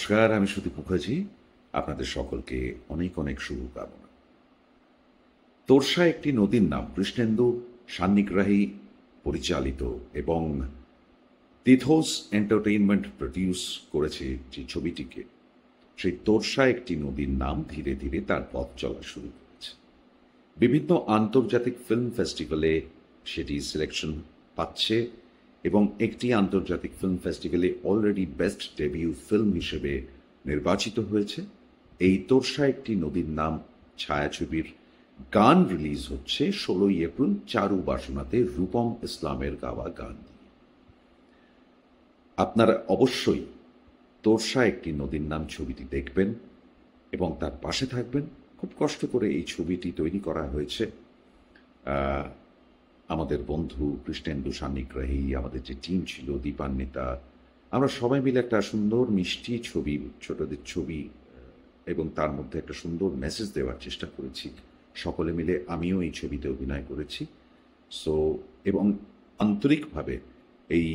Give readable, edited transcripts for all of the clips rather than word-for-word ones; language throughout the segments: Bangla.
নমস্কার, আমি সুদীপ মুখার্জি। আপনাদের সকলকে অনেক অনেক শুভকামনা। তোরসা একটি নদীর নাম কৃষ্ণেন্দু সান্নিগ্রাহী পরিচালিত এবং তিথোস এন্টারটেইনমেন্ট প্রডিউস করেছে যে ছবিটিকে, সেই তোরসা একটি নদীর নাম ধীরে ধীরে তার পথ চলা শুরু করেছে। বিভিন্ন আন্তর্জাতিক ফিল্ম ফেস্টিভ্যালে সেটি সিলেকশন পাচ্ছে এবং একটি আন্তর্জাতিক ফিল্ম ফেস্টিভ্যালে অলরেডি বেস্ট ডেবিউ ফিল্ম হিসেবে নির্বাচিত হয়েছে। এই তোরসা একটি নদীর নাম ছায়াছবির গান রিলিজ হচ্ছে 16ই এপ্রিল চারু বাসনাতে রূপম ইসলামের গাওয়া গান দিয়ে। আপনারা অবশ্যই তোরসা একটি নদীর নাম ছবিটি দেখবেন এবং তার পাশে থাকবেন। খুব কষ্ট করে এই ছবিটি তৈরি করা হয়েছে। আমাদের বন্ধু কৃষ্ণেন্দু সান্নিগ্রাহী, আমাদের যে টিম ছিল, দীপান্বিতা, আমরা সবাই মিলে একটা সুন্দর মিষ্টি ছবি, ছোটদের ছবি, এবং তার মধ্যে একটা সুন্দর মেসেজ দেওয়ার চেষ্টা করেছি সকলে মিলে। আমিও এই ছবিতে অভিনয় করেছি। এবং আন্তরিকভাবে এই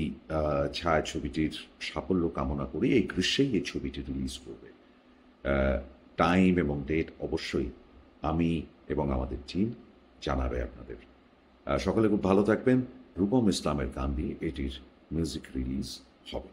ছায়াছবিটির সাফল্য কামনা করি। এই গ্রীষ্মেই এই ছবিটি রিলিজ করবে। টাইম এবং ডেট অবশ্যই আমি এবং আমাদের টিম জানাবে আপনাদের। সকলে খুব ভালো থাকবেন। রূপম ইসলামের গান দিয়ে এটির মিউজিক রিলিজ হবে।